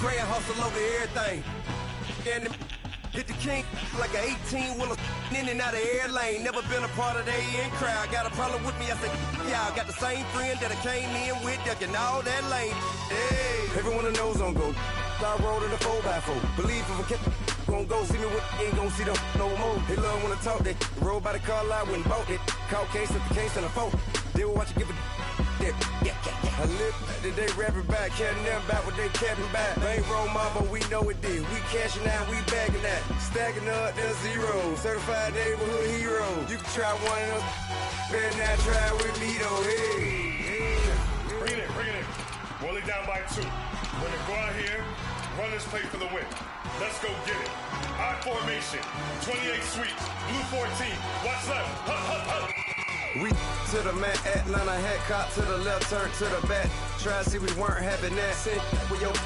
grand hustle over everything. And hit the king like an 18-wheeler in and out of air lane. Never been a part of the in crowd. Got a problem with me, I said, yeah, I got the same friend that I came in with, ducking all that lane. Hey, everyone knows on go. I rolled in a 4x4. Believe if I kept gon' go, see me with ain't gon' see them no more. They love when I talk, they roll by the car lot, went bought it. Caught case at the case and a phone. They will watch you give a I live today rapping back, carrying them back what they capping back. Bankroll mama, we know it did. We cashing out, we bagging that. Stacking up, there's zero. Certified neighborhood hero. You can try one of them, better not try with me though. Hey. Bring it in. Roll it down by 2. We're gonna go out here, run this play for the win. Let's go get it. I formation, 28 sweeps, blue 14. Watch left. Hup. We to the man, Atlanta hat cop to the left, turn to the back. Try to see we weren't having that. Sit with your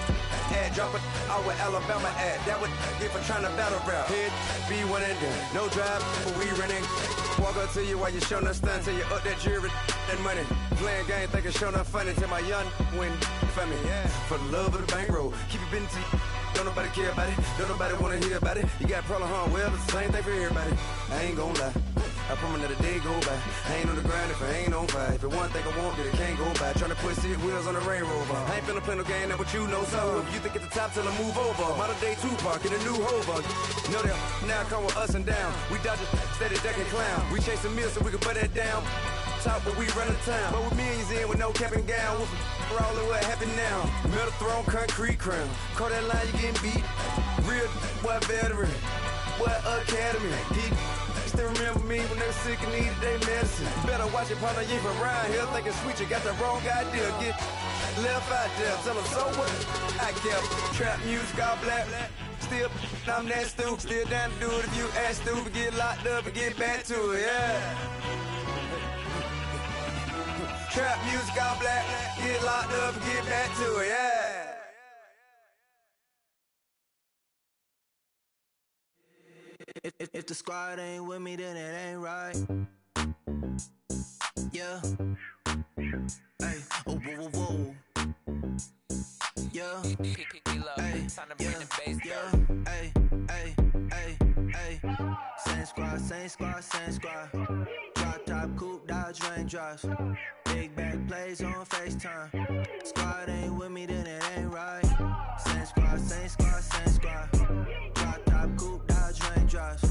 ad, drop it out with Alabama ad. That would get for trying to battle rap. Head, be one and done. No drive, but we running. Walk up to you while you showing us stun till you up that jury, that money. Playing game, thinking showing up funny till my young win for me. Yeah, for the love of the bankroll. Keep it busy. Don't nobody care about it. Don't nobody wanna hear about it. You got problem, huh? Well, it's the same thing for everybody. I ain't gon' lie. I promise that a day go by. I ain't on the grind if I ain't on fire. If it one thing I want, then it can't go by. Tryna put seat wheels on the Range Rover. I ain't finna play no game, that what you know. So if you think at the top till I move over. Modern day Tupac in a new Hova. Know that now come with us and down. We dodge it, steady ducking clown. We chasing meals so we can put that down. Top, but we run the town. But with millions in with no cap and gown. We're all in what happened now. Metal throne, concrete crown. Call that line, you getting beat. Real boy veteran. Boy academy. He still remember me when they were sick and needed their medicine. Better watch it, partner, you from around here thinking sweet, you got the wrong idea. Get left out there, tell them so what? I kept trap music all black. Still, I'm that stupid. Still down to do it if you ask stupid. Get locked up and get back to it, yeah. Trap music all black. Get locked up and get back to it, yeah. If the squad ain't with me, then it ain't right. Yeah. Hey. Oh, whoa, whoa, whoa. Yeah. Hey. Yeah. Hey. Hey. Hey. Hey. Same squad. Drop top, coupe, Dodge raindrops. Big back plays on FaceTime. Squad ain't with me, then it ain't right. Same squad. Drop top, coupe, Dodge raindrops.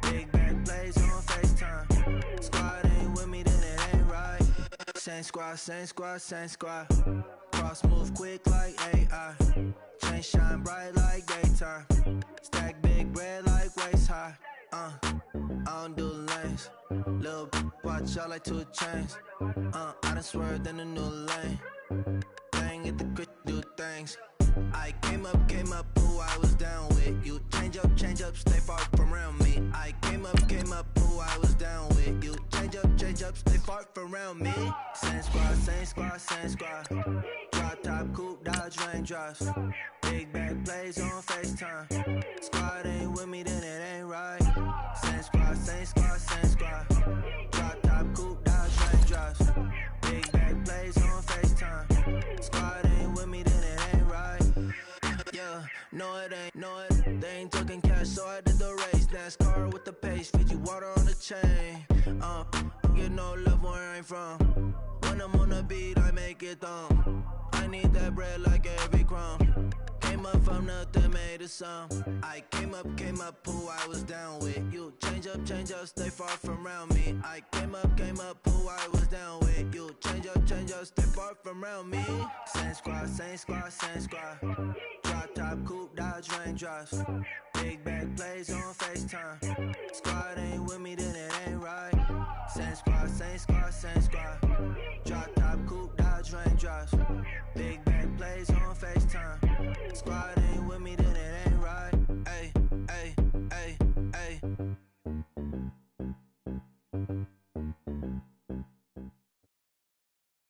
Big back plays on FaceTime. Squad ain't with me, then it ain't right. Same squad. Cross move quick like AI. Chain shine bright like daytime. Stack big bread like waist high. I don't do lanes. Little watch out like 2 chains. I done swerved in a new lane. Bang at the crit, do things. I came up, who I was down with. You change up, stay far from around me. I came up, who I was down with. You change up, stay far from around me. Same squad. Drop top, coupe, Dodge raindrops. Big back plays on FaceTime. Squad ain't with me, then it ain't right. Same squad. Drop top, coupe, Dodge raindrops. Big back plays on FaceTime. Squad ain't with me, then it ain't right. Yeah, no it ain't. They ain't talking cash, so I did the race. NASCAR with the pace, feed you water on the chain. Get no love where I ain't from. When I'm on the beat, I make it thumb. I need that bread like every crumb. Came up from nothing, made a sum. I came up, who I was down with. You change up, stay far from around me. I came up, who I was down with. You change up, stay far from around me. Same squad. Drop top, coupe, Dodge raindrops. Big back plays on FaceTime. Squad ain't with me, then it ain't right. Same squad. Drop top, coupe, Dodge raindrops. Big back plays on FaceTime. Squad ain't with me, then it ain't right. Ay.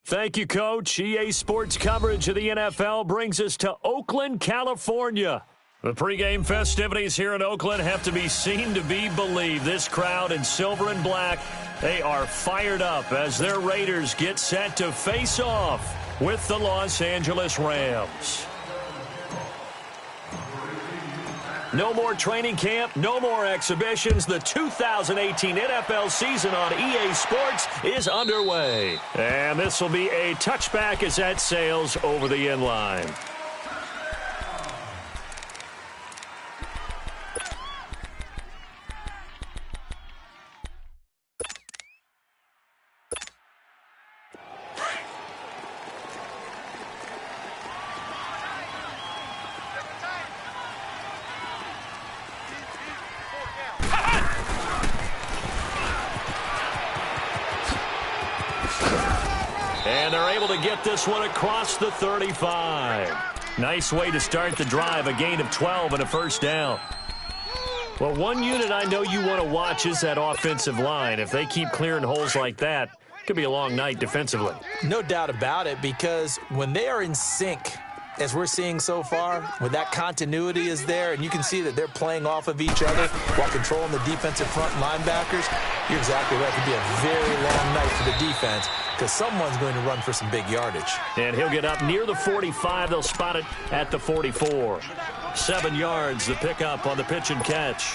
Thank you, Coach. EA Sports coverage of the NFL brings us to Oakland, California. The pregame festivities here in Oakland have to be seen to be believed. This crowd in silver and black, they are fired up as their Raiders get set to face off with the Los Angeles Rams. No more training camp, no more exhibitions. The 2018 NFL season on EA Sports is underway. And this will be a touchback as that sails over the end line. And they're able to get this one across the 35. Nice way to start the drive, a gain of 12 and a first down. Well, one unit I know you want to watch is that offensive line. If they keep clearing holes like that, it could be a long night defensively. No doubt about it, because when they are in sync, as we're seeing so far, when that continuity is there, and you can see that they're playing off of each other while controlling the defensive front linebackers, you're exactly right. It could be a very long night for the defense because someone's going to run for some big yardage. And he'll get up near the 45. They'll spot it at the 44. 7 yards, the pickup on the pitch and catch.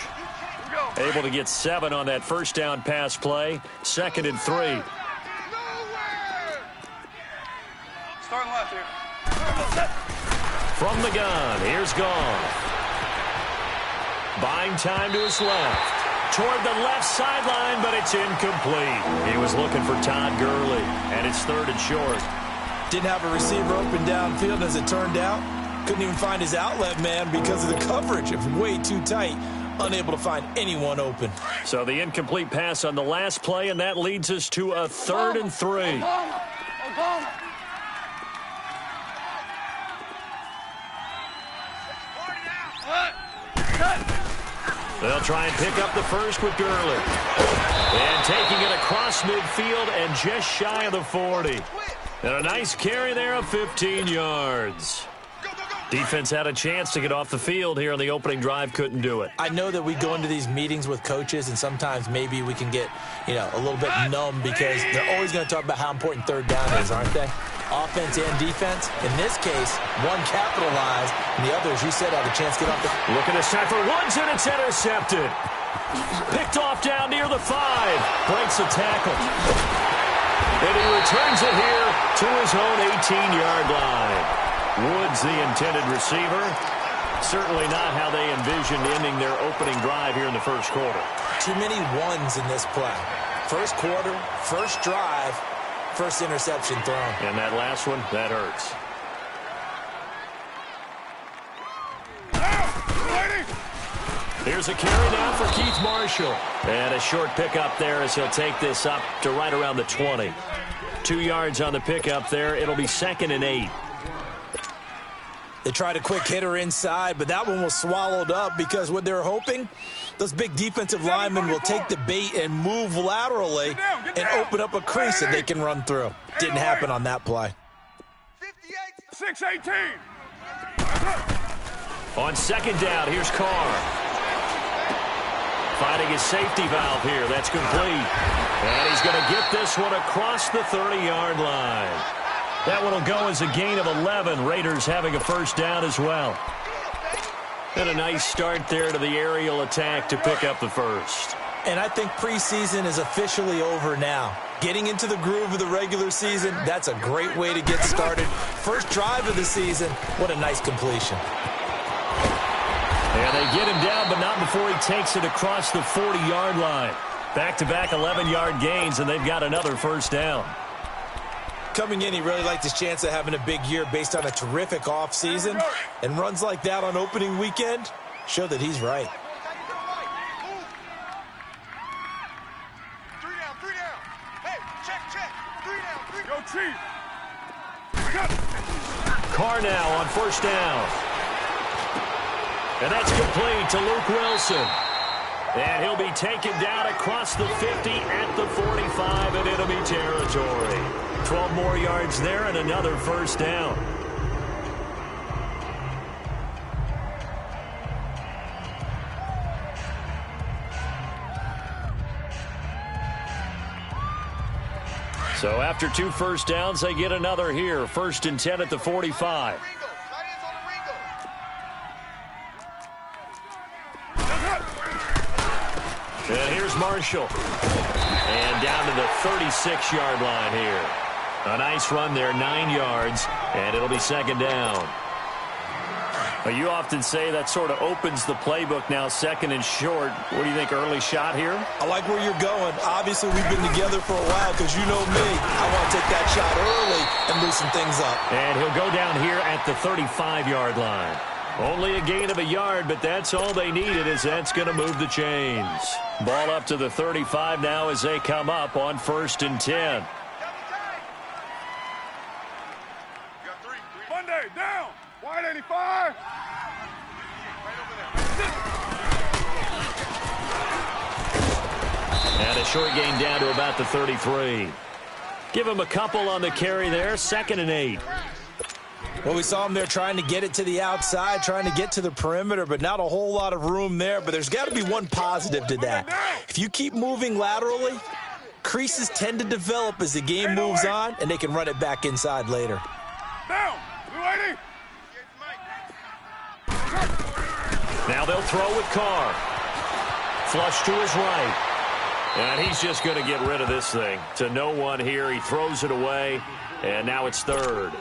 Able to get 7 on that first down pass play. 2nd and 3. Starting left here. From the gun, here's Goff. Buying time to his left. Toward the left sideline, but it's incomplete. He was looking for Todd Gurley, and it's 3rd and short. Didn't have a receiver open downfield, as it turned out. Couldn't even find his outlet man because of the coverage. It was way too tight. Unable to find anyone open. So the incomplete pass on the last play, and that leads us to a 3rd and 3. Obama. They'll try and pick up the first with Gurley. And taking it across midfield and just shy of the 40. And a nice carry there of 15 yards. Defense had a chance to get off the field here on the opening drive, couldn't do it. I know that we go into these meetings with coaches, and sometimes maybe we can get, a little bit numb because they're always going to talk about how important 3rd down is, aren't they? Offense and defense. In this case, one capitalized, and the other, as you said, had a chance to get off the... Looking to set for Woods, and it's intercepted. Picked off down near the 5. Breaks a tackle. And he returns it here to his own 18-yard line. Woods, the intended receiver. Certainly not how they envisioned ending their opening drive here in the first quarter. Too many ones in this play. First quarter, first drive, first interception thrown. And that last one, that hurts. Here's a carry now for Keith Marshall. And a short pickup there as he'll take this up to right around the 20. 2 yards on the pickup there. It'll be 2nd and 8. They tried a quick hitter inside, but that one was swallowed up because what they're hoping, those big defensive linemen will take the bait and move laterally and open up a crease that they can run through. Didn't happen on that play. 6-18. On 2nd down, here's Carr. Finding his safety valve here. That's complete. And he's going to get this one across the 30-yard line. That one will go as a gain of 11. Raiders having a first down as well. And a nice start there to the aerial attack to pick up the first. And I think preseason is officially over now. Getting into the groove of the regular season, that's a great way to get started. First drive of the season, what a nice completion. And they get him down, but not before he takes it across the 40-yard line. Back-to-back 11-yard gains, and they've got another first down. Coming in, he really liked his chance of having a big year based on a terrific offseason. And runs like that on opening weekend show that he's right. 3 down. Hey, check. 3 down. Go, Chief. Carr now on first down. And that's complete to Luke Wilson. And he'll be taken down across the 50 at the 45 and enemy territory. 12 more yards there and another first down. So after 2 first downs, they get another here. 1st and 10 at the 45. Here's Marshall. And down to the 36-yard line here. A nice run there, 9 yards, and it'll be second down. Well, you often say that sort of opens the playbook now, second and short. What do you think, early shot here? I like where you're going. Obviously, we've been together for a while because you know me. I want to take that shot early and loosen things up. And he'll go down here at the 35-yard line. Only a gain of a yard, but that's all they needed, as that's going to move the chains. Ball up to the 35 now as they come up on 1st and 10. Monday, down. Wide 85. And a short gain down to about the 33. Give him a couple on the carry there. 2nd and 8. Well, we saw him there trying to get it to the outside, trying to get to the perimeter, but not a whole lot of room there. But there's got to be one positive to that. If you keep moving laterally, creases tend to develop as the game moves on, and they can run it back inside later. Down. Blue 80. Now they'll throw with Carr. Flush to his right. And he's just going to get rid of this thing. To no one here. He throws it away, and now it's 3rd.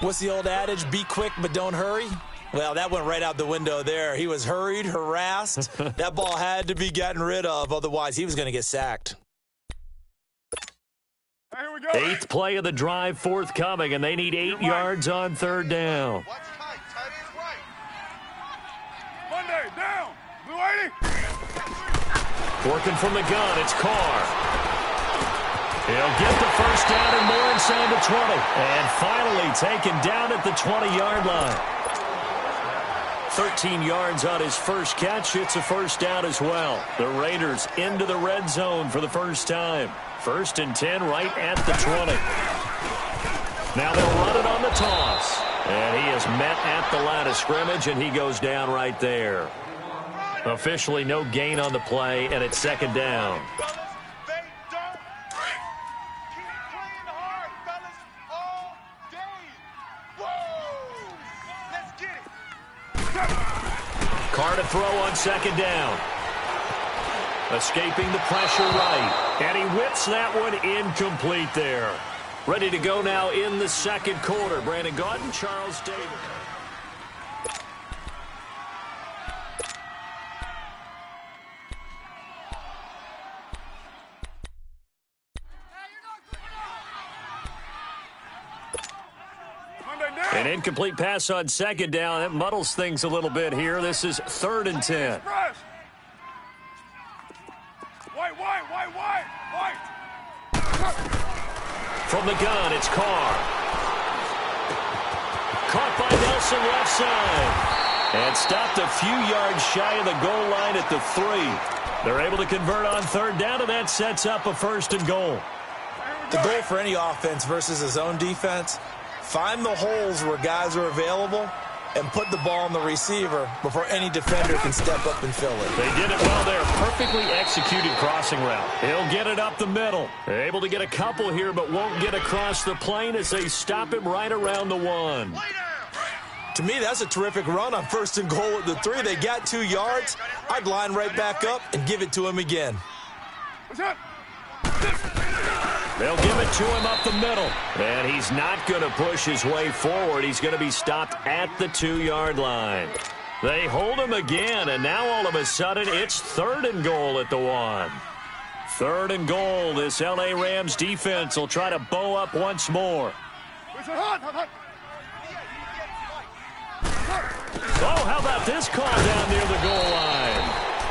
What's the old adage? Be quick, but don't hurry? Well, that went right out the window there. He was hurried, harassed. That ball had to be gotten rid of. Otherwise, he was going to get sacked. Here we go. 8th play of the drive forthcoming, and they need 8 yards on 3rd down. Watch tight. Tight is right. Monday, down. Blue 80. Working from the gun, it's Carr. He'll get the first down and more inside the 20. And finally taken down at the 20-yard line. 13 yards on his first catch. It's a first down as well. The Raiders into the red zone for the first time. 1st and 10 right at the 20. Now they'll run it on the toss. And he is met at the line of scrimmage, and he goes down right there. Officially no gain on the play, and it's 2nd down. They don't break. Keep playing hard, fellas, all day. Woo! Let's get it. Carr to throw on 2nd down. Escaping the pressure right. And he whips that one incomplete there. Ready to go now in the 2nd quarter. Brandon Gaudin, Charles Davis. An incomplete pass on 2nd down. That muddles things a little bit here. This is 3rd and 10. White. From the gun, it's Carr. Caught by Nelson left side. And stopped a few yards shy of the goal line at the 3. They're able to convert on 3rd down, and that sets up a 1st and goal. The goal for any offense versus his own defense, find the holes where guys are available and put the ball on the receiver before any defender can step up and fill it. They did it well there. Perfectly executed crossing route. He'll get it up the middle. They're able to get a couple here, but won't get across the plane as they stop him right around the 1. To me, that's a terrific run on 1st and goal at the 3. They got 2 yards. I'd line right back up and give it to him again. They'll give it to him up the middle. And he's not going to push his way forward. He's going to be stopped at the 2-yard line. They hold him again, and now all of a sudden it's 3rd and goal at the 1. 3rd and goal. This L.A. Rams defense will try to bow up once more. Oh, how about this call down near the goal line?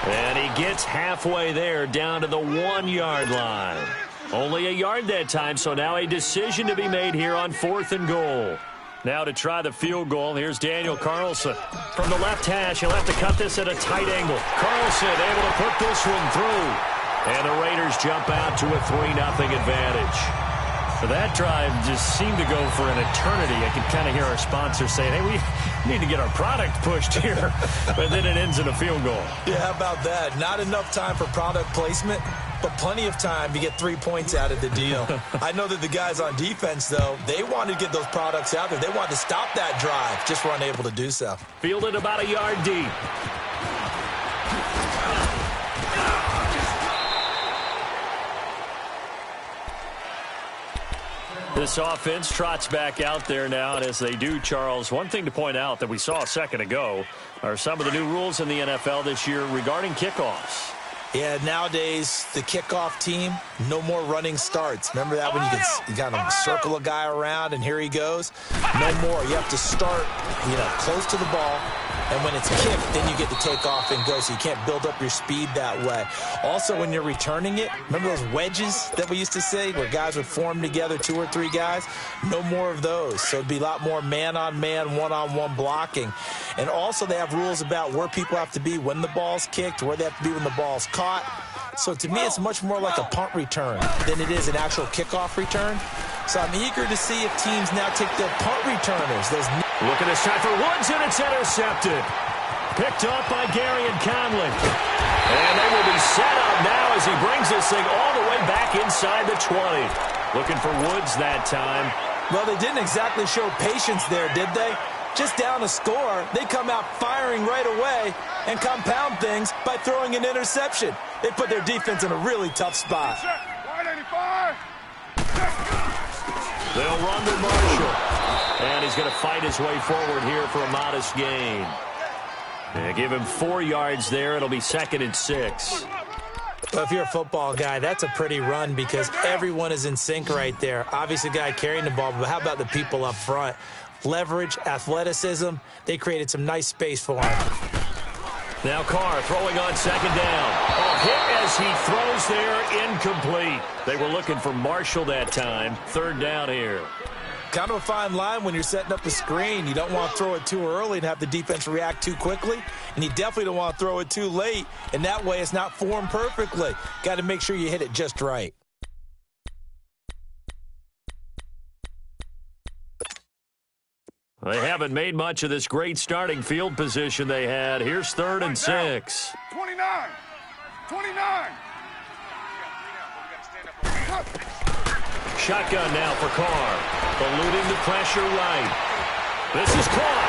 And he gets halfway there down to the 1-yard line. Only a yard that time, so now a decision to be made here on 4th and goal. Now to try the field goal, here's Daniel Carlson. From the left hash, he'll have to cut this at a tight angle. Carlson able to put this one through. And the Raiders jump out to a 3-0 advantage. So that drive just seemed to go for an eternity. I could kind of hear our sponsor saying, hey, we need to get our product pushed here. But then it ends in a field goal. Yeah, how about that? Not enough time for product placement, but plenty of time to get 3 points out of the deal. I know that the guys on defense, though, they wanted to get those products out there. They wanted to stop that drive, just were unable to do so. Fielded about a yard deep. This offense trots back out there now, and as they do, Charles, one thing to point out that we saw a second ago are some of the new rules in the NFL this year regarding kickoffs. Yeah, nowadays, the kickoff team, no more running starts. Remember that when you kind of circle a guy around and here he goes? No more. You have to start, close to the ball. And when it's kicked, then you get to take off and go, so you can't build up your speed that way. Also, when you're returning it, remember those wedges that we used to say where guys would form together, 2 or 3 guys? No more of those. So it'd be a lot more man-on-man, one-on-one blocking. And also they have rules about where people have to be when the ball's kicked, where they have to be when the ball's caught. So to me, it's much more like a punt return than it is an actual kickoff return. So I'm eager to see if teams now take their punt returners. Look at this time for Woods, and it's intercepted. Picked up by Gary and Conley. And they will be set up now as he brings this thing all the way back inside the 20. Looking for Woods that time. Well, they didn't exactly show patience there, did they? Just down a score, they come out firing right away and compound things by throwing an interception. They put their defense in a really tough spot. They'll run to Marshall. And he's going to fight his way forward here for a modest gain. And give him 4 yards there. It'll be 2nd and 6. Well, if you're a football guy, that's a pretty run because everyone is in sync right there. Obviously, the guy carrying the ball, but how about the people up front? Leverage, athleticism, they created some nice space for him. Now Carr throwing on 2nd down. A hit as he throws there, incomplete. They were looking for Marshall that time. 3rd down here. Kind of a fine line when you're setting up a screen. You don't want to throw it too early and have the defense react too quickly. And you definitely don't want to throw it too late. And that way it's not formed perfectly. Got to make sure you hit it just right. They haven't made much of this great starting field position they had. Here's 3rd and 6. 29. 29. Shotgun now for Carr. Eluding the pressure right. This is caught.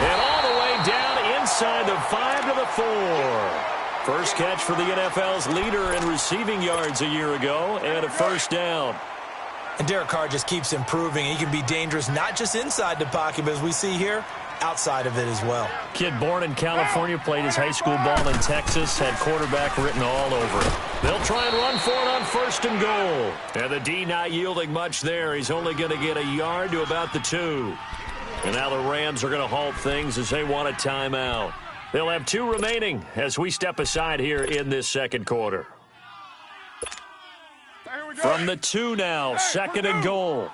And all the way down inside the 5 to the 4. First catch for the NFL's leader in receiving yards a year ago, and a 1st down. And Derek Carr just keeps improving. He can be dangerous not just inside the pocket, but as we see here, outside of it as well. Kid born in California, played his high school ball in Texas, had quarterback written all over it. They'll try and run for it on 1st and goal. And the D not yielding much there. He's only going to get a yard to about the 2. And now the Rams are going to halt things as they want a timeout. They'll have 2 remaining as we step aside here in this 2nd quarter. From the 2 now, 2nd and goal.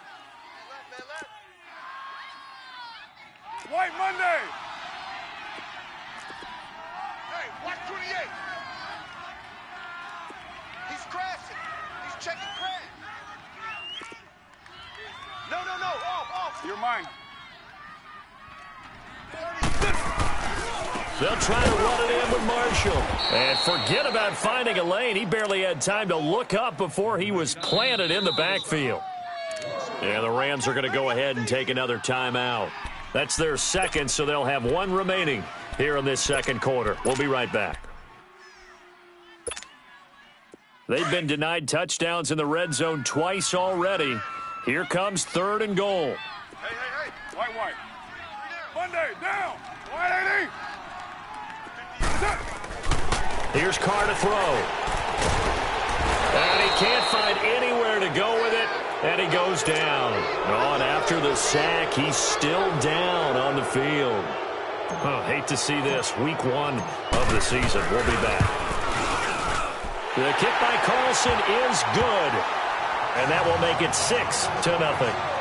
White Monday. Hey, watch 28. He's crashing. He's checking crash. No. Off. You're mine. They'll try to run it in with Marshall. And forget about finding a lane. He barely had time to look up before he was planted in the backfield. And the Rams are going to go ahead and take another timeout. That's their 2nd, so they'll have 1 remaining here in this 2nd quarter. We'll be right back. They've been denied touchdowns in the red zone twice already. Here comes 3rd and goal. Hey. White. Monday, down. White 80. Here's Carr to throw. And he can't find anywhere to go with it, and he goes down. Oh, and after the sack, he's still down on the field. Oh, hate to see this. Week 1 of the season. We'll be back. The kick by Carlson is good, and that will make it 6-0.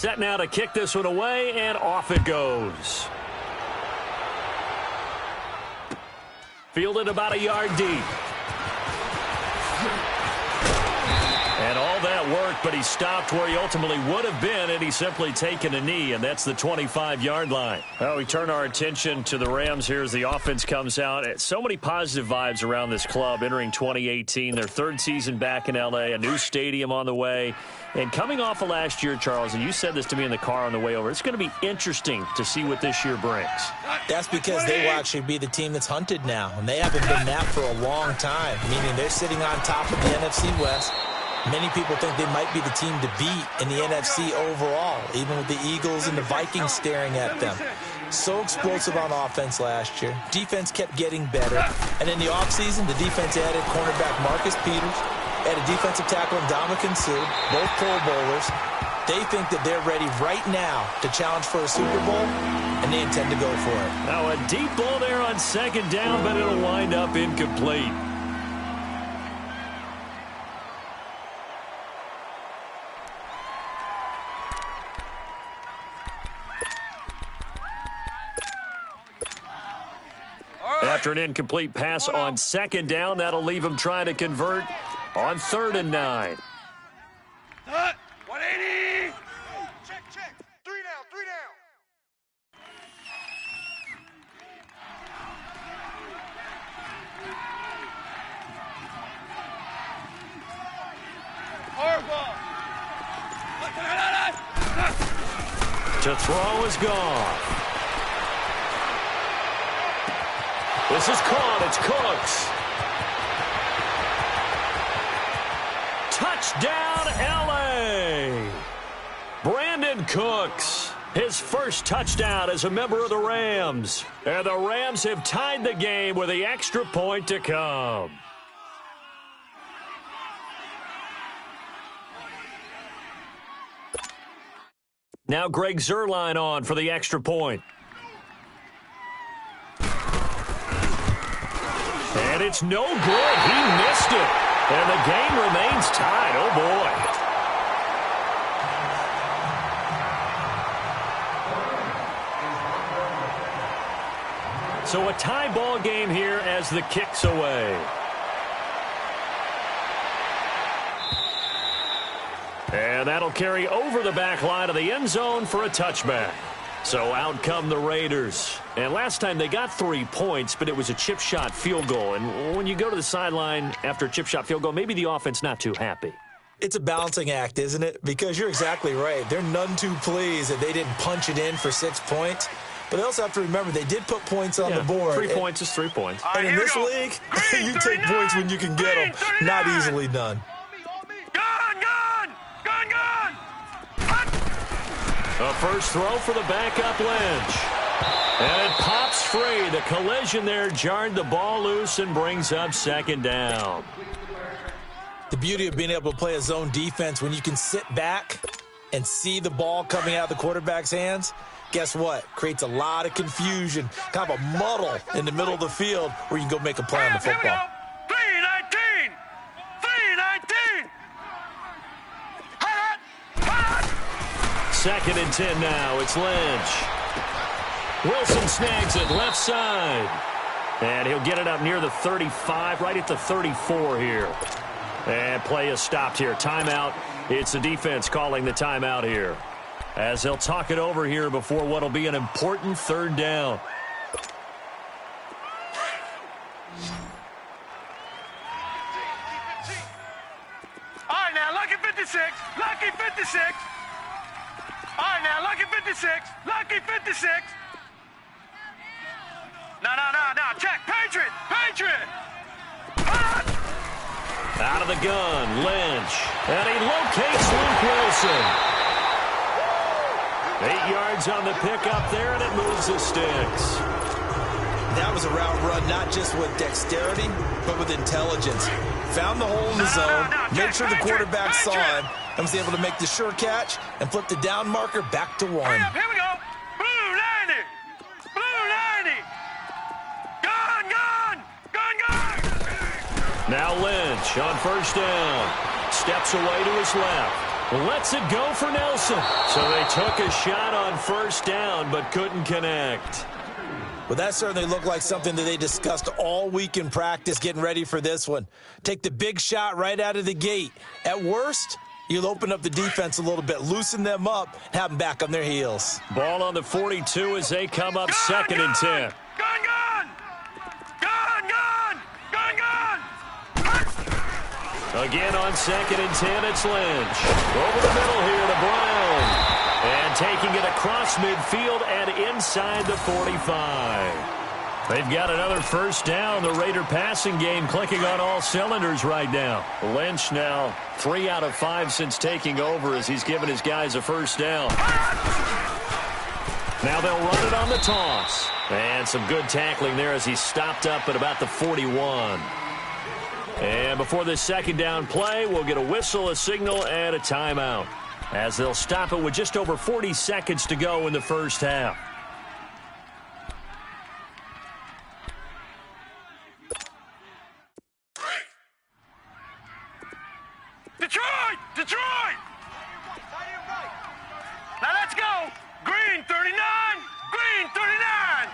set now to kick this one away, and off it goes. Fielded about a yard deep. And all that work, but he stopped where he ultimately would have been, and he's simply taken a knee, and that's the 25-yard line. Well, we turn our attention to the Rams here as the offense comes out. So many positive vibes around this club entering 2018. Their third season back in L.A., a new stadium on the way. And coming off of last year, Charles, and you said this to me in the car on the way over, it's going to be interesting to see what this year brings. That's because they will actually be the team that's hunted now, and they haven't been that for a long time, meaning they're sitting on top of the NFC West. Many people think they might be the team to beat in the NFC overall, even with the Eagles and the Vikings staring at them. So explosive on offense last year. Defense kept getting better. And in the offseason, the defense added cornerback Marcus Peters, added defensive tackle Ndamukong Suh, both Pro Bowlers. They think that they're ready right now to challenge for a Super Bowl, and they intend to go for it. Now a deep ball there on second down, but it'll wind up incomplete. After an incomplete pass on second down, that'll leave him trying to convert on 3rd and 9. 180! Check, check. 3 down, 3 down. To throw is gone. This is caught. It's Cooks. Touchdown, L.A. Brandon Cooks, his first touchdown as a member of the Rams. And the Rams have tied the game with the extra point to come. Now Greg Zuerlein on for the extra point. And it's no good. He missed it. And the game remains tied. Oh, boy. So a tie ball game here as the kick's away. And that'll carry over the back line of the end zone for a touchback. So out come the Raiders. And last time they got 3 points, but it was a chip shot field goal. And when you go to the sideline after a chip shot field goal, maybe the offense not too happy. It's a balancing act, isn't it? Because you're exactly right. They're none too pleased that they didn't punch it in for 6 points. But they also have to remember they did put points on the board. 3 points is 3 points. And in this league, you take points when you can get them. Not easily done. A first throw for the backup Lynch. And it pops free. The collision there jarred the ball loose and brings up 2nd down. The beauty of being able to play a zone defense when you can sit back and see the ball coming out of the quarterback's hands, guess what? Creates a lot of confusion, kind of a muddle in the middle of the field where you can go make a play on the football. 319! 319! 2nd and 10 now. It's Lynch. Wilson snags it left side. And he'll get it up near the 35, right at the 34 here. And play is stopped here. Timeout. It's the defense calling the timeout here, as they'll talk it over here before what will be an important 3rd down. All right, now, Lucky 56. Lucky 56. All right, now, Lucky 56. Lucky 56. No. Check. Patriot. Patriot. Out of the gun, Lynch. And he locates Luke Wilson. 8 yards on the pickup there, and it moves the sticks. That was a route run not just with dexterity, but with intelligence. Found the hole in the zone, made sure the quarterback saw him, and was able to make the sure catch and flip the down marker back to 1. Hurry up, here we go. Blue 90. Blue 90. Gun. Now Lynch on 1st down. Steps away to his left. lets it go for Nelson. So they took a shot on first down but couldn't connect. Well, that certainly looked like something that they discussed all week in practice getting ready for this one. Take the big shot right out of the gate. At worst, you'll open up the defense a little bit, loosen them up, and have them back on their heels. Ball on the 42 as they come up second and 10. Again on second and 10, it's Lynch. Over the middle here to Brown. And taking it across midfield and inside the 45. They've got another first down. The Raider passing game clicking on all cylinders right now. Lynch now 3 out of 5 since taking over as he's given his guys a first down. Now they'll run it on the toss. And some good tackling there as he stopped up at about the 41. And before this second down play, we'll get a whistle, a signal, and a timeout, as they'll stop it with just over 40 seconds to go in the first half. Detroit! Detroit! Now let's go! Green 39! Green 39!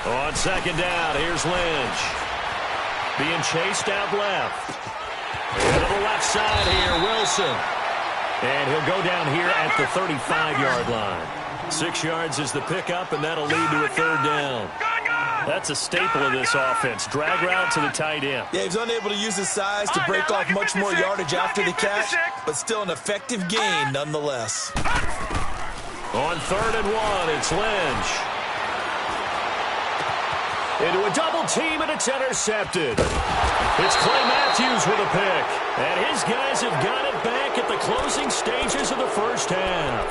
On second down, here's Lynch. Being chased out left. And to the left side here, Wilson. And he'll go down here at the 35-yard line. 6 yards is the pickup, and that'll lead to a third down. That's a staple of this offense. Drag route to the tight end. Yeah, he's unable to use his size to break off much more yardage after the catch, but still an effective gain nonetheless. On third and 1, it's Lynch. Into a double team, and it's intercepted. It's Clay Matthews with a pick. And his guys have got it back at the closing stages of the first half.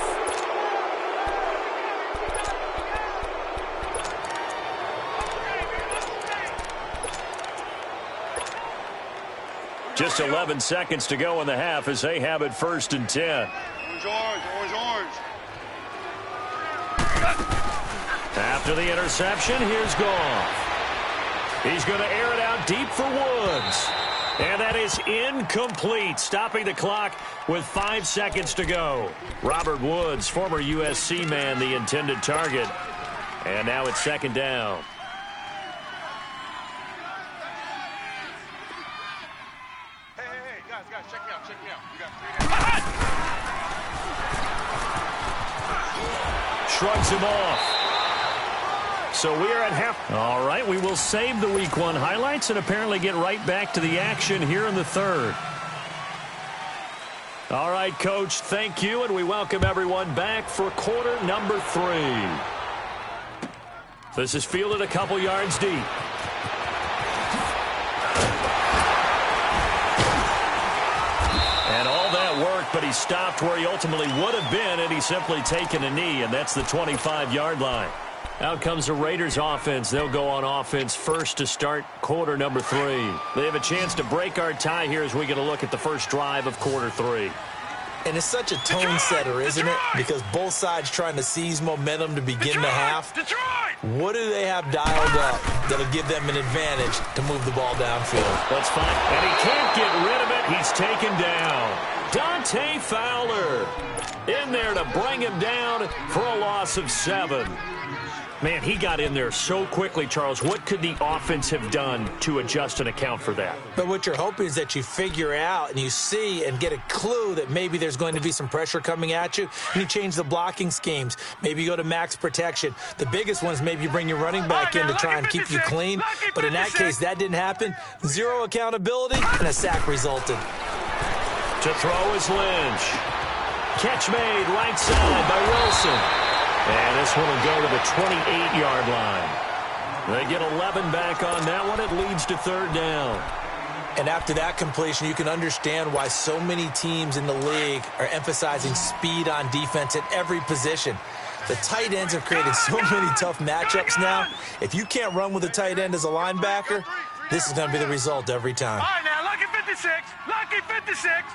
Just 11 seconds to go in the half as they have it first and 10. Orange. After the interception, here's Goff. He's going to air it out deep for Woods. And that is incomplete, stopping the clock with 5 seconds to go. Robert Woods, former USC man, the intended target. And now it's second down. Hey, guys, check me out. You got 3 days. Shrugs him off. So we are at half. All right, we will save the Week 1 highlights and apparently get right back to the action here in the third. All right, Coach, thank you, and we welcome everyone back for quarter number 3. This is fielded a couple yards deep. And all that work, but he stopped where he ultimately would have been had he simply taken a knee, and that's the 25-yard line. Out comes the Raiders offense. They'll go on offense first to start quarter number 3. They have a chance to break our tie here as we get a look at the first drive of quarter 3. And it's such a tone setter, isn't it? Because both sides trying to seize momentum to begin the half. What do they have dialed up that'll give them an advantage to move the ball downfield? That's fine. And he can't get rid of it. He's taken down. Dante Fowler in there to bring him down for a loss of 7. Man, he got in there so quickly, Charles. What could the offense have done to adjust and account for that? But what you're hoping is that you figure out and you see and get a clue that maybe there's going to be some pressure coming at you, and you change the blocking schemes. Maybe you go to max protection. The biggest one is maybe you bring your running back in to try and keep you clean. But in that case, that didn't happen. 0 accountability, and a sack resulted. To throw is Lynch. Catch made right side by Wilson. And this one will go to the 28-yard line. They get 11 back on that one. It leads to third down. And after that completion, you can understand why so many teams in the league are emphasizing speed on defense at every position. The tight ends have created so many tough matchups now. If you can't run with a tight end as a linebacker, this is going to be the result every time. All right, now, lucky 56. Lucky 56.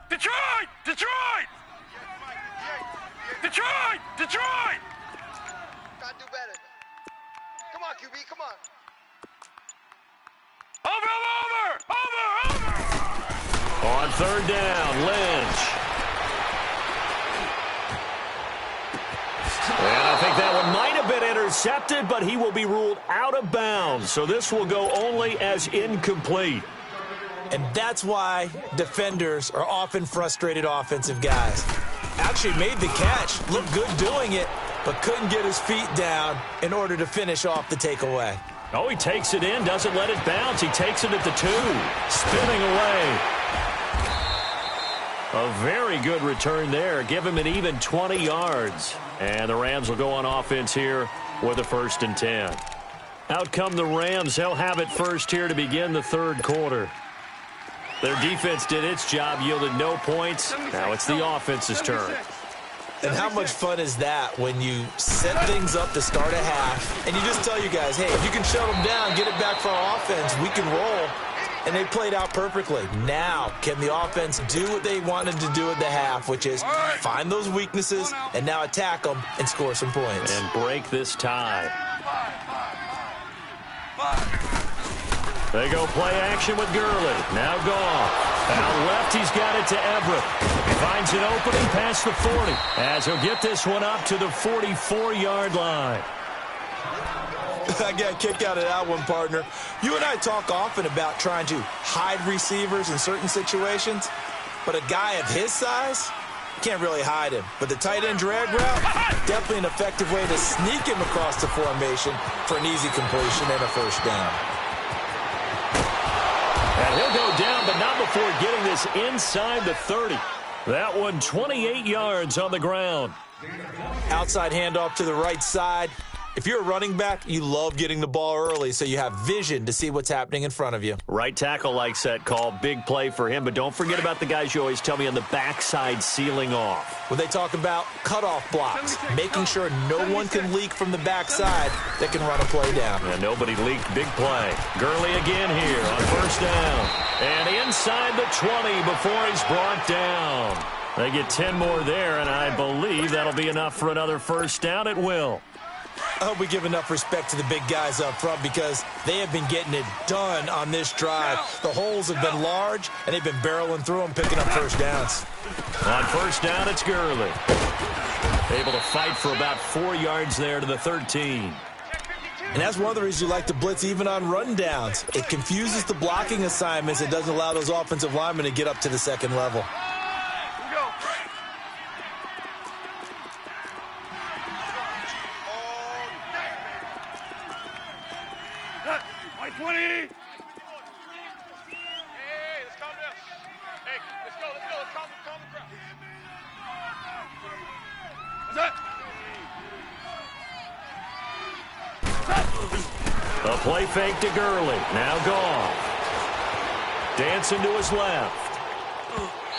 Detroit! Detroit! Detroit! Gotta do better. Come on, QB, come on. On third down, Lynch. And I think that one might have been intercepted, but he will be ruled out of bounds. So this will go only as incomplete. And that's why defenders are often frustrated offensive guys. Actually made the catch, looked good doing it, but couldn't get his feet down in order to finish off the takeaway. Oh, he takes it in, doesn't let it bounce. He takes it at the 2, spinning away. A very good return there. Give him an even 20 yards. And the Rams will go on offense here with a 1st and 10. Out come the Rams. They'll have it first here to begin the third quarter. Their defense did its job, yielded no points. Now it's the offense's turn. And how much fun is that when you set things up to start a half and you just tell you guys, hey, if you can shut them down, get it back for our offense, we can roll. And they played out perfectly. Now, can the offense do what they wanted to do at the half, which is find those weaknesses and now attack them and score some points. And break this tie. They go play action with Gurley. Now Goff. Out left, he's got it to Everett. Finds an opening past the 40. As he'll get this one up to the 44-yard line. I got a kick out of that one, partner. You and I talk often about trying to hide receivers in certain situations, but a guy of his size, can't really hide him. But the tight end drag route, definitely an effective way to sneak him across the formation for an easy completion and a 1st down. And he'll go down, but not before getting this inside the 30. That one 28 yards on the ground. Outside handoff to the right side. If you're a running back, you love getting the ball early so you have vision to see what's happening in front of you. Right tackle likes that call. Big play for him, but don't forget about the guys you always tell me on the backside sealing off. When they talk about cutoff blocks, making sure no one can leak from the backside that can run a play down. And nobody leaked. Big play. Gurley again here on 1st down. And inside the 20 before he's brought down. They get 10 more there, and I believe that'll be enough for another 1st down. It will. I hope we give enough respect to the big guys up front because they have been getting it done on this drive. The holes have been large, and they've been barreling through them, picking up 1st downs. On 1st down, it's Gurley. Able to fight for about 4 yards there to the 13. And that's one of the reasons you like to blitz even on run downs. It confuses the blocking assignments. It doesn't allow those offensive linemen to get up to the 2nd level. A play fake to Gurley. Now Goff. Dancing to his left.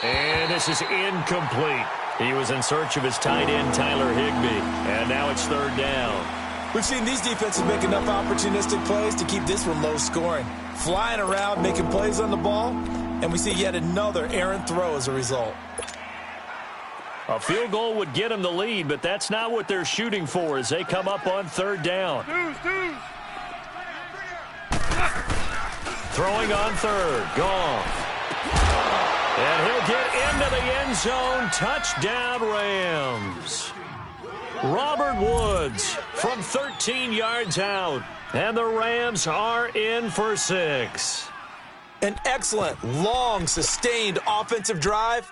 And this is incomplete. He was in search of his tight end, Tyler Higbee. And now it's 3rd down. We've seen these defenses make enough opportunistic plays to keep this one low scoring. Flying around, making plays on the ball, and we see yet another errant throw as a result. A field goal would get them the lead, but that's not what they're shooting for as they come up on 3rd down. Throwing on 3rd. Goff. And he'll get into the end zone. Touchdown, Rams. Robert Woods from 13 yards out. And the Rams are in for 6. An excellent, long, sustained offensive drive.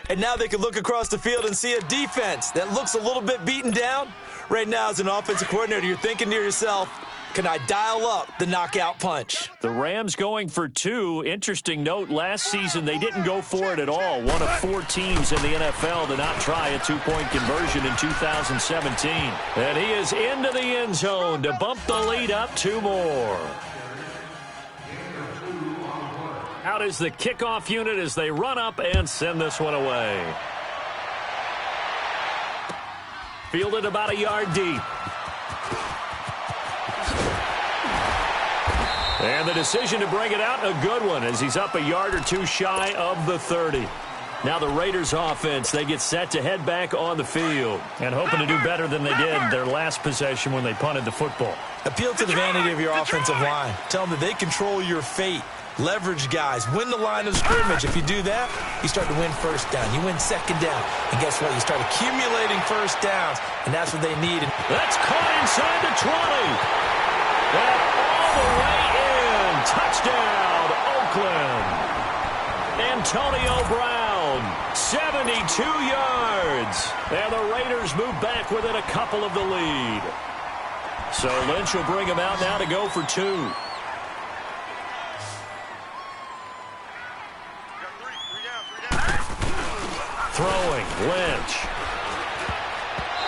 And now they can look across the field and see a defense that looks a little bit beaten down. Right now, as an offensive coordinator, you're thinking to yourself, can I dial up the knockout punch? The Rams going for 2. Interesting note, last season they didn't go for it at all. One of 4 teams in the NFL to not try a 2-point conversion in 2017. And he is into the end zone to bump the lead up 2 more. Out is the kickoff unit as they run up and send this one away. Fielded about a yard deep. And the decision to bring it out, a good one, as he's up a yard or 2 shy of the 30. Now the Raiders offense, they get set to head back on the field and hoping to do better than they did their last possession when they punted the football. Appeal to the vanity of your offensive line. Tell them that they control your fate. leverage guys, win the line of scrimmage. If you do that, you start to win first down. You win second down. And guess what? You start accumulating first downs, and that's what they need. That's caught inside the 20. And all the way in. Touchdown, Oakland. Antonio Brown, 72 yards. And the Raiders move back within a couple of the lead. So Lynch will bring him out now to go for 2. Throwing, Lynch.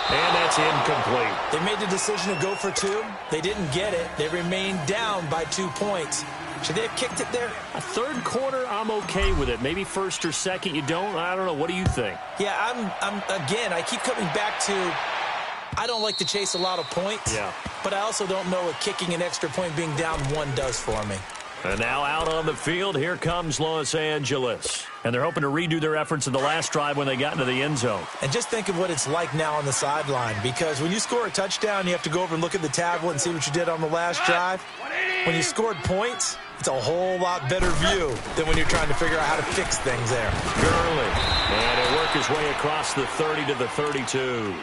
And that's incomplete. They made the decision to go for 2. They didn't get it. They remained down by 2 points. Should they have kicked it there? A third quarter, I'm okay with it. Maybe first or second, you don't. I don't know. What do you think? Yeah, again, I keep coming back to I don't like to chase a lot of points. Yeah. But I also don't know what kicking an extra point being down 1 does for me. And now out on the field, here comes Los Angeles. And they're hoping to redo their efforts in the last drive when they got into the end zone. And just think of what it's like now on the sideline, because when you score a touchdown, you have to go over and look at the tablet and see what you did on the last drive. When you scored points, it's a whole lot better view than when you're trying to figure out how to fix things there. Gurley. And he'll work his way across the 30 to the 32.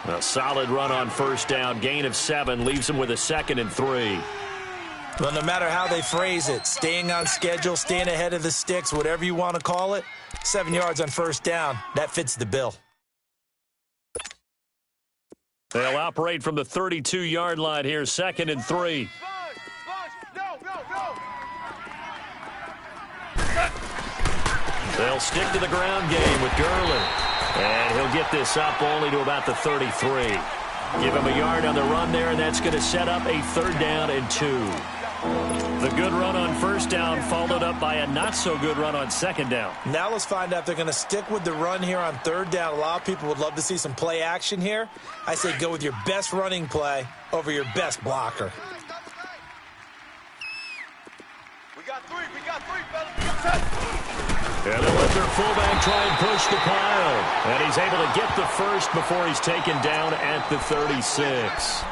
A solid run on first down. Gain of 7 leaves him with a 2nd and 3. Well, no matter how they phrase it, staying on schedule, staying ahead of the sticks, whatever you want to call it, 7 yards on first down, that fits the bill. They'll operate from the 32-yard line here, 2nd and 3. They'll stick to the ground game with Gurley. And he'll get this up only to about the 33. Give him a yard on the run there, and that's going to set up a 3rd down and 2. The good run on first down followed up by a not-so-good run on 2nd down. Now let's find out if they're going to stick with the run here on 3rd down. A lot of people would love to see some play action here. I say go with your best running play over your best blocker. We got 3, fellas. We got 10. And they'll let their fullback try and push the pile. And he's able to get the first before he's taken down at the 36.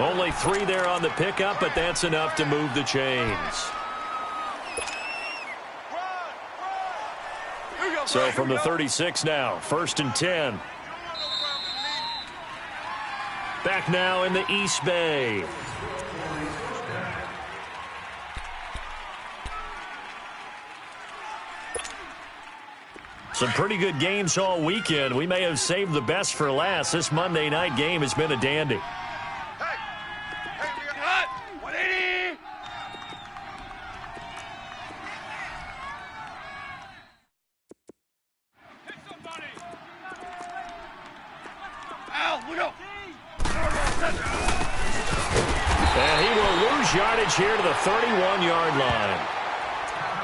Only 3 there on the pickup, but that's enough to move the chains. So from the 36 now, 1st and 10. Back now in the East Bay. Some pretty good games all weekend. We may have saved the best for last. This Monday night game has been a dandy. And he will lose yardage here to the 31-yard line.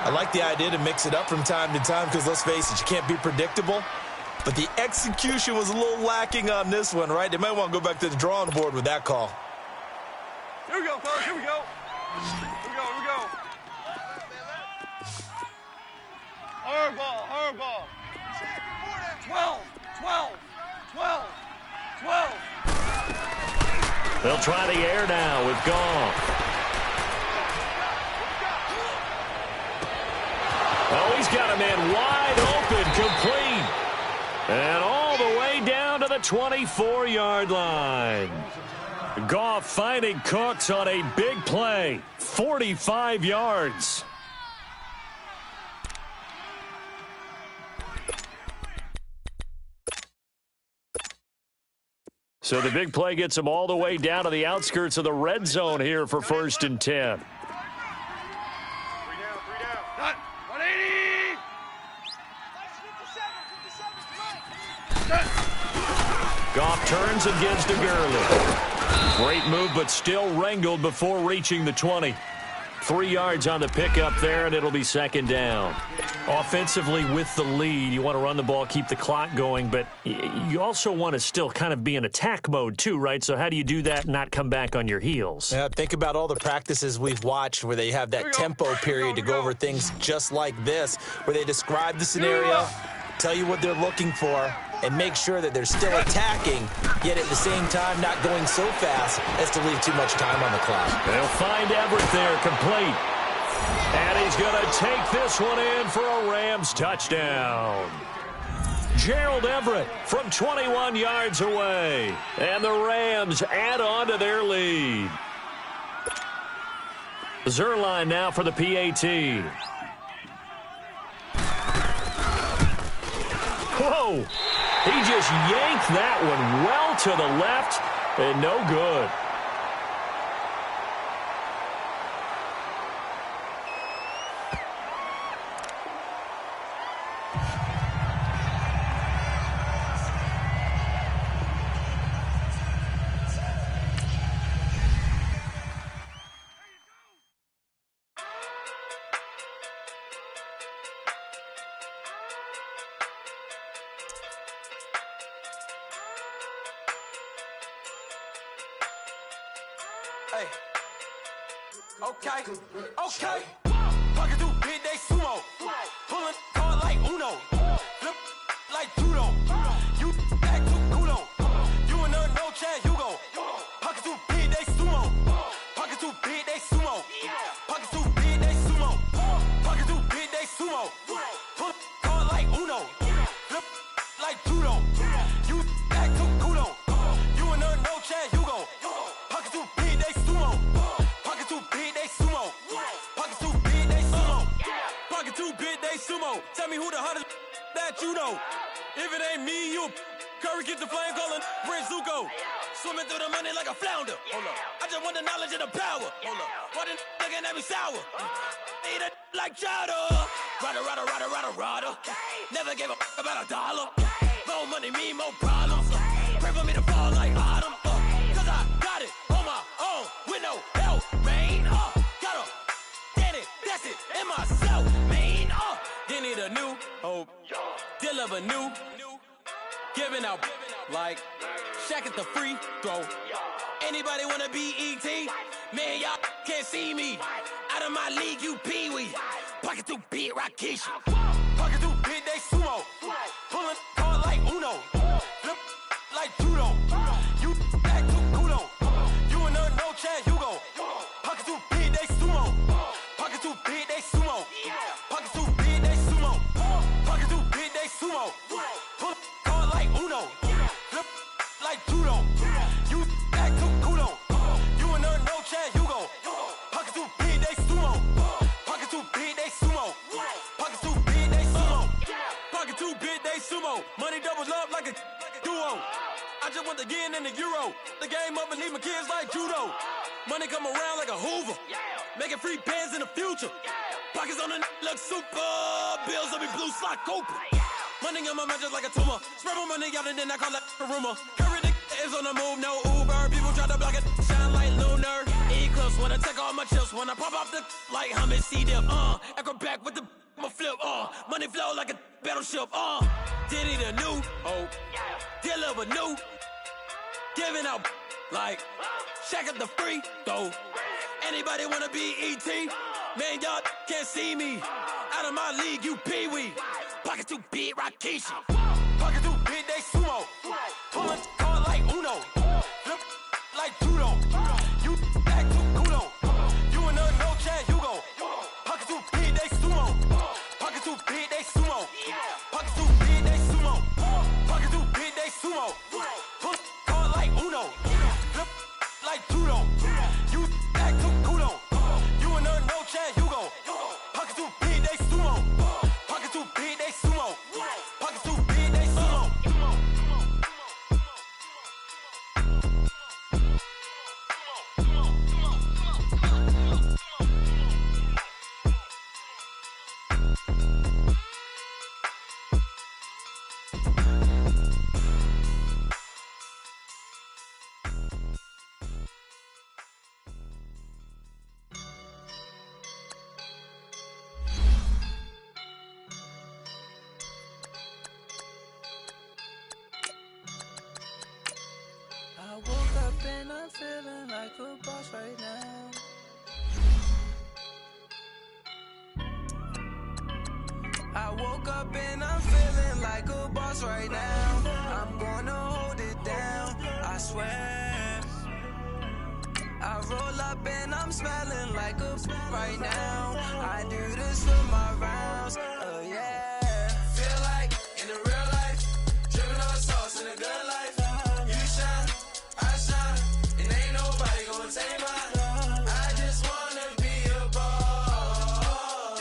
I like the idea to mix it up from time to time because, let's face it, you can't be predictable. But the execution was a little lacking on this one, right? They might want to go back to the drawing board with that call. Here we go, fellas. Here we go. Here we go. Hard ball. 12. They'll try the air now with Goff. Oh, he's got a man wide open, complete. And all the way down to the 24-yard line. Goff finding Cooks on a big play. 45 yards. So the big play gets him all the way down to the outskirts of the red zone here for 1st and 10. Goff turns and gives to Gurley. Great move, but still wrangled before reaching the 20. 3 yards on the pickup there, and it'll be 2nd down. Offensively, with the lead, you want to run the ball, keep the clock going, but you also want to still kind of be in attack mode too, right? So how do you do that and not come back on your heels? Yeah, think about all the practices we've watched where they have that tempo period to go over things just like this, where they describe the scenario, tell you what they're looking for, and make sure that they're still attacking, yet at the same time not going so fast as to leave too much time on the clock. They'll find Everett there, complete. And And he's going to take this one in for a Rams touchdown. Gerald Everett from 21 yards away. And the Rams add on to their lead. Zerline now for the PAT. Whoa! He just yanked that one well to the left and no good. Hey. Okay. Pocket through big day sumo. Pulling card like Uno. Flip like judo. You act too kudo. You and her no chance, you go. Pocket through big day sumo. Pocket through big day sumo. Pocket through big day sumo. Pocket through big day sumo. Pull card like Uno. Flip like judo. You act too kudo. You and her no chance, you go. Pocket through big day sumo. Pocket too big, they sumo. Pocket too big, they sumo. Pocket too big, they sumo. Tell me who the hottest that you know. If it ain't me, you Curry get the flame calling Prince Zuko. Swimming through the money like a flounder. Hold up. I just want the knowledge and the power. Hold up. Why the looking at me sour? Eat it like chowder. Rada. Never gave a about a dollar. More money mean more problems. Pray for me to fall like autumn. Cause I got it on my own with no help, man. Gotta get it, that's it, in myself, man. They need a new hope, deal of a new, giving out like Shaq at the free throw. Anybody wanna be E.T.? Man, y'all can't see me. Out of my league, you pee-wee. Pocket too big, Rakishi. Pocket too big, they sumo. Pulling card like Uno. Flip like judo. You act too kudo. You and her no chance, you go. Pocket too big, they sumo. Pocket too big, they sumo. Pocket too big, they sumo. Pocket too big, they sumo. Pull card like Uno. Flip like judo. You act too kudo. You and her no chance, you go. Pocket too big, they sumo. Pocket too big, they sumo. Pocket too big, they sumo. Pocket too big, they sumo. Money doubles up like a duo. I just want the yen and the euro. The game up and leave my kids like judo. Money come around like a Hoover. Making free bands in the future. Pockets on the look super. Bills on me blue slot Cooper. Money in my mouth just like a tumor. Spread my money out and then I call that a rumor. Curry the is on the move, no Uber. People try to block it, shine like lunar. Eclipse when I take all my chips. When I pop off the like Hummus C-dip. Acrobat with the my flip. Money flow like a battleship. Diddy the new hope. Deal of a new. Giving out like Shaq at the free throw. Anybody wanna be E.T.? Man, y'all can't see me. Out of my league, you pee-wee. Pocket too big, Rakishi. Pocket too big, they sumo. Pulling card like Uno. Flip like judo. You act too kudo. You and her no chance, you go. Pocket too big, they sumo. Pocket too big, they sumo. Pocket too big, they sumo. Pocket too big, they sumo. Pull card like Uno. Flip like judo. You act too kudo. You and her no chance, you go. Pocket too big, they sumo. Pocket too big, they sumo. Pocket too big, they sumo. I woke up and I'm feeling like a boss right now. I woke up and I'm feeling like a boss right now. I'm gonna hold it down, I swear. I roll up and I'm smelling like a right now. I I do this for my rounds. Oh yeah. Feel like in the real life, dripping on sauce in a good life. You shine, I shine, and ain't nobody gonna take mine. I just wanna be a boss.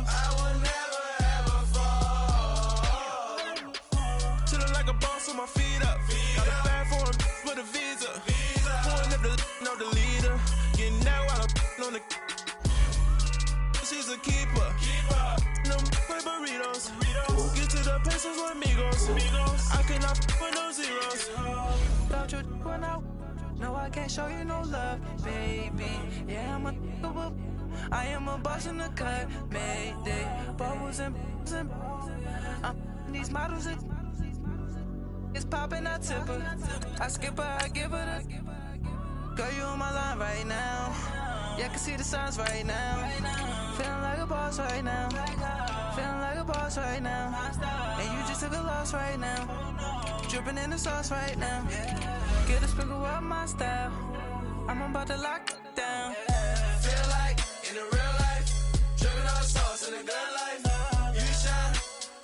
I will never ever fall. Chillin' like a boss on my feet up. Got a bag for him with a visa. Pulling up the know the leader. Getting out while I'm on the. She's a keeper. No play burritos. Get to the pesos with amigos. I cannot with no zeros. Don't you run out? No, I can't show you no love, baby. Yeah, I am a boss in the cut. Mayday. Bubbles and these models are. It's popping, I tip her. I skip her, I give her the. Girl, you on my line right now. Yeah, I can see the signs right now. Feeling like a boss right now. Feeling like a boss right now. And you just took a loss right now. Dripping in the sauce right now. Get a sprinkle up my style. I'm about to lock it down. Feel like in the real life, dripping on sauce in a good life. You shine,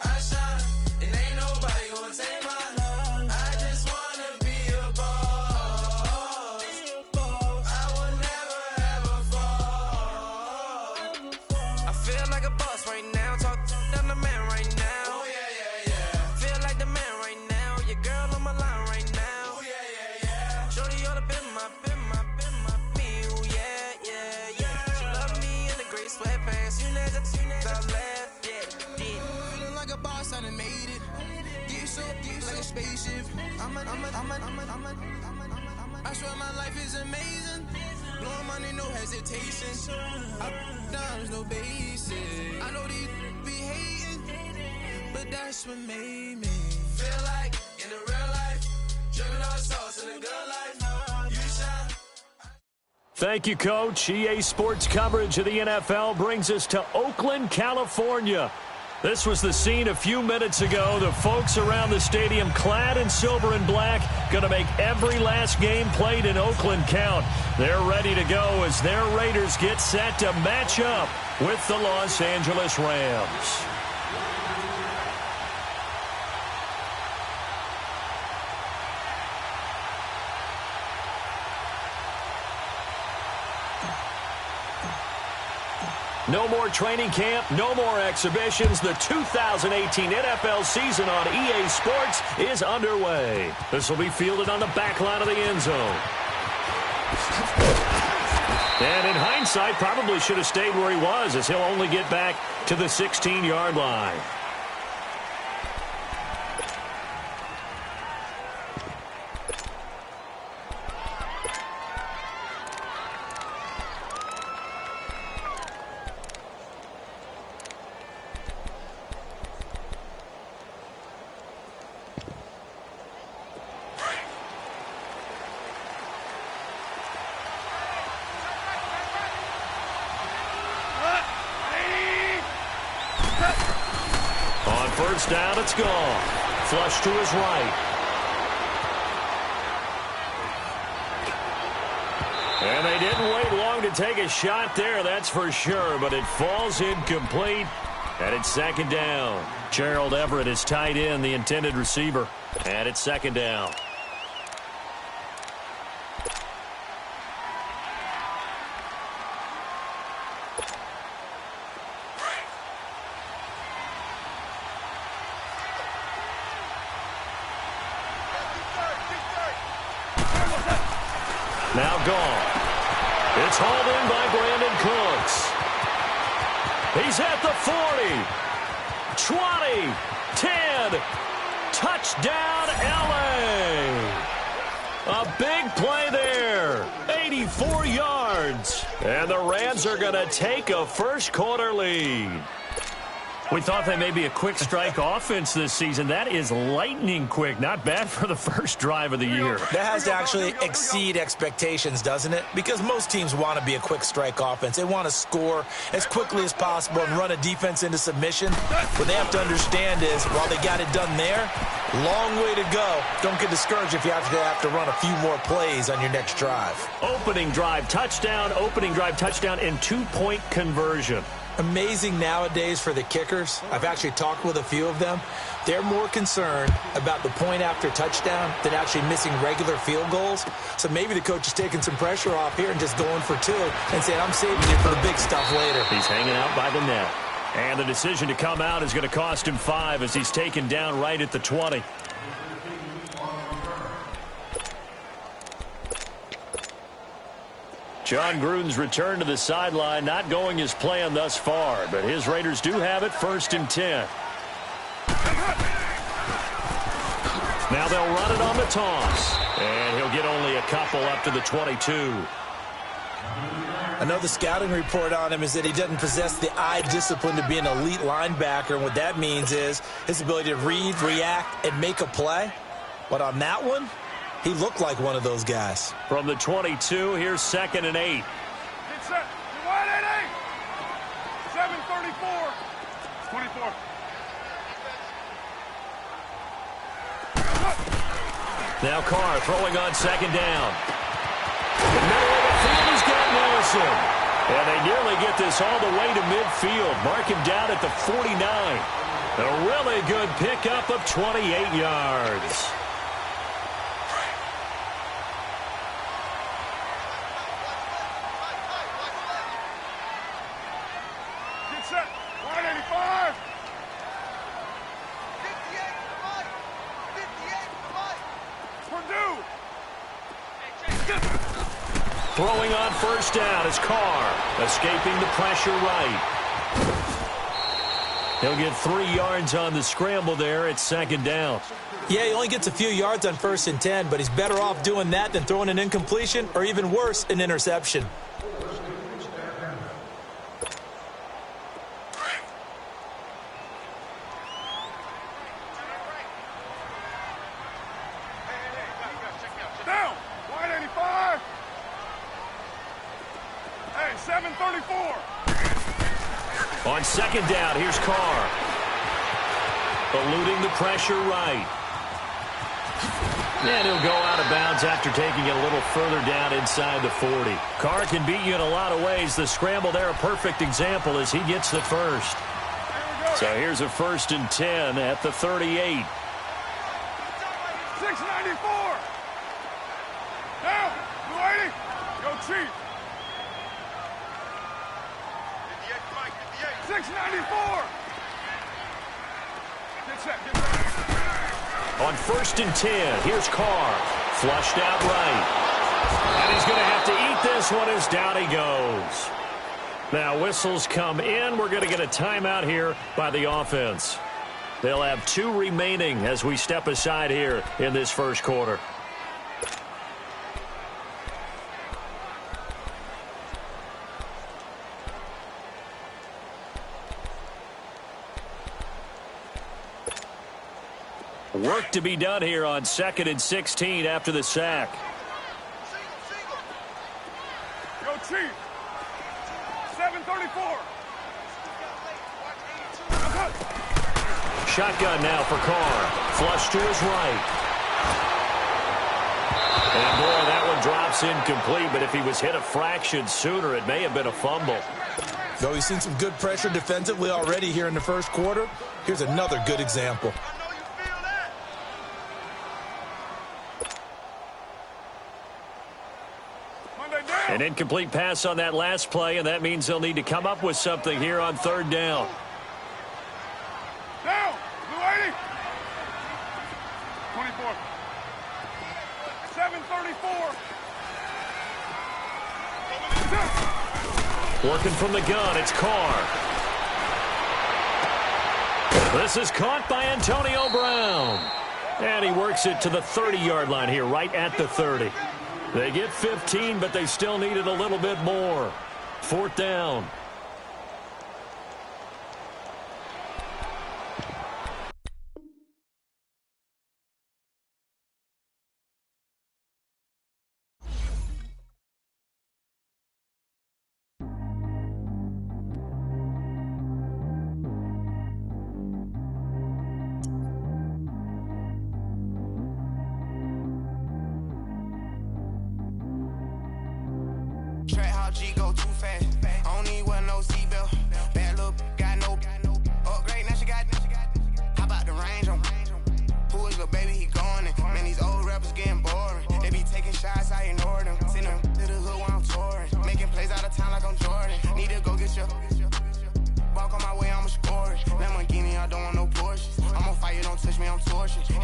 I shine, and ain't nobody gonna take mine. I just wanna be a boss. I will never ever fall. I feel like a boss right now. Talk down the man right now. Oh yeah, yeah, yeah. Feel like the man right now. Your girl on my line right now. Oh yeah, yeah, yeah. Shorty oughta been my me. Oh yeah, yeah, yeah. She love me in the gray sweatpants. You never left, yeah. Feeling like a boss, I done made it. Get so like a spaceship. I swear my life is amazing. Blowing money, no hesitation. I down, no basic. I know these be hating, but that's what made me feel like in the real life, dripping on sauce in a good life. You shine. Thank you, Coach. EA Sports coverage of the NFL brings us to Oakland, California. This was the scene a few minutes ago. The folks around the stadium clad in silver and black going to make every last game played in Oakland count. They're ready to go as their Raiders get set to match up with the Los Angeles Rams. No more training camp, no more exhibitions. The 2018 NFL season on EA Sports is underway. This will be fielded on the back line of the end zone. And in hindsight, probably should have stayed where he was, as he'll only get back to the 16-yard line. First down, it's gone. Flush to his right. And they didn't wait long to take a shot there, that's for sure, but it falls incomplete, and it's second down. Gerald Everett is tight end, the intended receiver, and it's second down. Now gone. It's hauled in by Brandon Cooks. He's at the 40, 20, 10. Touchdown, L.A. A big play there. 84 yards. And the Rams are going to take a first-quarter lead. We thought they may be a quick strike offense this season. That is lightning quick. Not bad for the first drive of the year. That has to actually exceed expectations, doesn't it? Because most teams want to be a quick strike offense. They want to score as quickly as possible and run a defense into submission. What they have to understand is, while they got it done there, Long way to go. Don't get discouraged if you have to run a few more plays on your next drive. Opening drive touchdown, and 2-point conversion. Amazing nowadays for the kickers. I've actually talked with a few of them. They're more concerned about the point after touchdown than actually missing regular field goals. So maybe the coach is taking some pressure off here and just going for 2 and saying, I'm saving it for the big stuff later. He's hanging out by the net. And the decision to come out is going to cost him 5 as he's taken down right at the 20. John Gruden's return to the sideline, not going as planned thus far, but his Raiders do have it 1st and 10. Now they'll run it on the toss, and he'll get only a couple up to the 22. Another scouting report on him is that he doesn't possess the eye discipline to be an elite linebacker. And what that means is his ability to read, react, and make a play. But on that one, he looked like one of those guys. From the 22, here's 2nd and 8. Get set. You're wide at 7:34. 24. Now Carr throwing on 2nd down. The middle of the field has got Nelson. And they nearly get this all the way to midfield. Mark him down at the 49. A really good pickup of 28 yards. Get set. 185. 58. Purdue. Throwing on 1st down is Carr, escaping the pressure right. He'll get 3 yards on the scramble there at 2nd down. Yeah, he only gets a few yards on 1st and 10, but he's better off doing that than throwing an incompletion or even worse, an interception. Down. 185. Hey, 7:34. On 2nd down, here's Carr. Eluding the pressure right. And he'll go out of bounds after taking it a little further down inside the 40. Carr can beat you in a lot of ways. The scramble there, a perfect example as he gets the first. So here's a 1st and 10 at the 38. 694. Down. 280. Go cheap. 694. Get set. Get set. On 1st and 10, here's Carr. Flushed out right. And he's going to have to eat this one as down he goes. Now whistles come in. We're going to get a timeout here by the offense. They'll have 2 remaining as we step aside here in this first quarter. Work to be done here on 2nd and 16 after the sack. Go cheap. 7:34. Shotgun now for Carr. Flush to his right. And boy, that one drops incomplete, but if he was hit a fraction sooner, it may have been a fumble. Though he's seen some good pressure defensively already here in the first quarter, here's another good example. An incomplete pass on that last play, and that means they'll need to come up with something here on 3rd down. Down. 280. 24. 7:34. Working from the gun, it's Carr. This is caught by Antonio Brown. And he works it to the 30-yard line here, right at the 30. They get 15, but they still needed a little bit more. 4th down.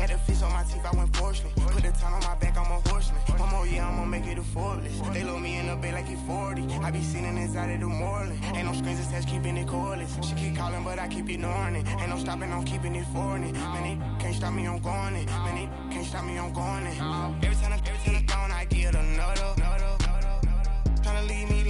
Had a fish on my teeth, I went porcelain. Put the town on my back, I'm a horseman. One more year, I'ma make it a Forbes. They load me in the bay like he 40. I be sitting inside of the Moreland. Ain't no screens attached, keeping it cordless. She keep calling, but I keep ignoring it. Ain't no stopping, I'm keeping it foreign it. Man, they can't stop me, I'm going it. Man, they can't stop me, I'm going it. Every time I gone, I get another. Tryna leave me